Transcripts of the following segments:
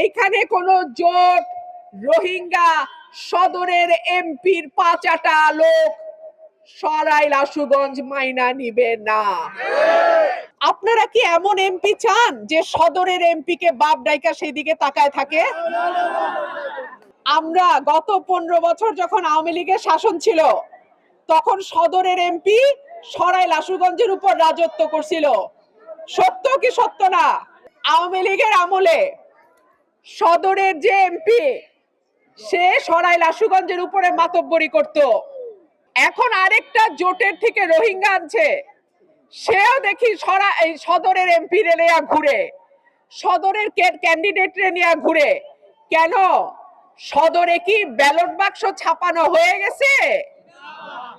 এইখানে কোনো জোট রোহিঙ্গা সদরের এমপির ৫টা লোক সরাইল আশুগঞ্জ মাইনা নিবে না। আপনারা কি এমন এমপি চান যে সদরের এমপি কে বাপ ডাইকা সেদিকে তাকায় থাকে? আমরা গত 15 বছর যখন আওয়ামী লীগের শাসন ছিল তখন সদরের এমপি সরাইল আশুগঞ্জের উপর রাজত্ব করছিল। সত্য কি সত্য না? আওয়ামী লীগের আমলে সদরের যে এমপি সে সরাইল আশুগঞ্জের উপরে মাতব্বরি করত। এখন আরেকটা জোটের থেকে রোহিঙ্গা আনছে, সেও দেখি সদরের এমপি রে নিয়ে ঘুরে, সদরের ক্যান্ডিডেট রে নিয়ে ঘুরে। কেন? সদরে কি ব্যালট বাক্স ছাপানো হয়ে গেছে?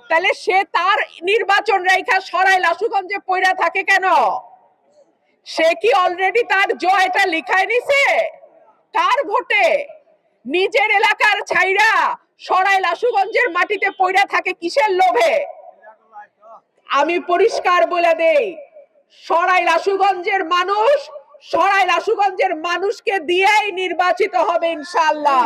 তাহলে সে তার নির্বাচন রেখা সরাইল আশুগঞ্জে পয়রা থাকে কেন? সে কি অলরেডি তার জয়টা লিখায় নিছে? কার ভোটে? নিজের এলাকার ছাইরা সরাইল আশুগঞ্জের মাটিতে পয়রা থাকে কিসের লোভে? আমি পরিষ্কার বলে দেই, সরাইল আশুগঞ্জের মানুষকে দিয়েই নির্বাচিত হবে ইনশাআল্লাহ।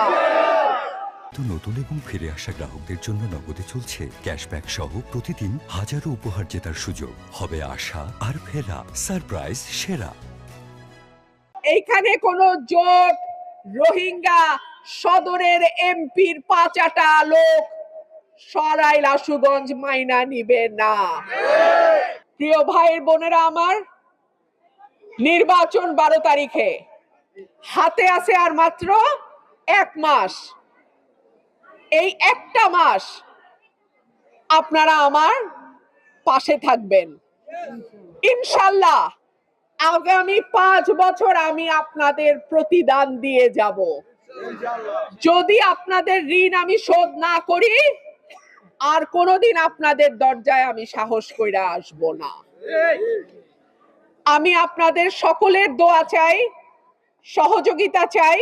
নতুন এবং ফিরে আসা গ্রাহকদের জন্য নগদে চলছে ক্যাশব্যাক সহ প্রতিদিন হাজারো উপহার জেতার সুযোগ। হবে আশা আর ফেরা সারপ্রাইজ সেরা। এইখানে কোনো জোট রোহিঙ্গা সদরের এমপির ৫টা লোক সরাইল আশুগঞ্জ মাইনা নিবে না। প্রিয় ভাইয়ের বোনেরা আমার, নির্বাচন 12 তারিখে, হাতে আছে আর মাত্র 1 মাস। এই একটা মাস আপনারা আমার পাশে থাকবেন ইনশাআল্লাহ। আগামী 5 বছর আমি আপনাদের প্রতিদান দিয়ে যাব। যদি আপনাদের ঋণ আমি শোধ না করি, আর কোনোদিন আপনাদের দরজায় আমি সাহস কইরা আসব না। আমি আপনাদের সকলের দোয়া চাই, সহযোগিতা চাই,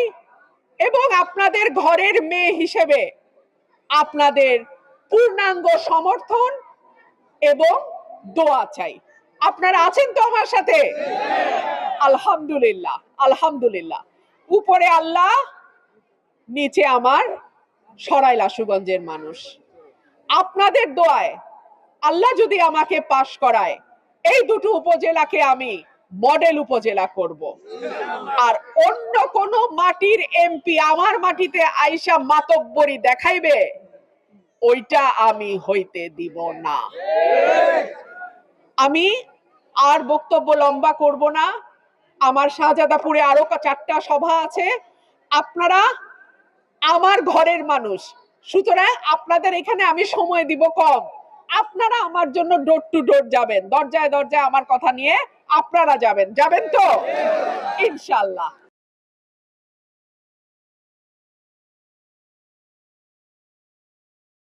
এবং আপনাদের ঘরের মেয়ে হিসেবে আপনাদের পূর্ণাঙ্গ সমর্থন এবং দোয়া চাই। আপনারা আছেন তো আমার সাথে? আলহামদুলিল্লাহ, আলহামদুলিল্লাহ। উপরে আল্লাহ, নিচে আমার সরাইল আশুগঞ্জের মানুষ। আপনাদের দোয়ায় আল্লাহ যদি আমাকে পাশ করায়, এই দুটো উপজেলাকে আমি মডেল উপজেলা করব। আর অন্য কোন মাটির এমপি আমার মাটিতে আইসা মাতব্বরি দেখাইবে, ওইটা আমি হইতে দিব না। আমি আর বক্তব্য লম্বা করব না। আমার শাহজাদাপুরে আরো 4টা সভা আছে। আপনারা আমার ঘরের মানুষ, সুতরাং আপনাদের এখানে আমি সময় দিব কম। আপনারা আমার জন্য ডোর টু ডোর যাবেন, দরজায় দরজায় আমার কথা নিয়ে আপনারা যাবেন তো ইনশাআল্লাহ।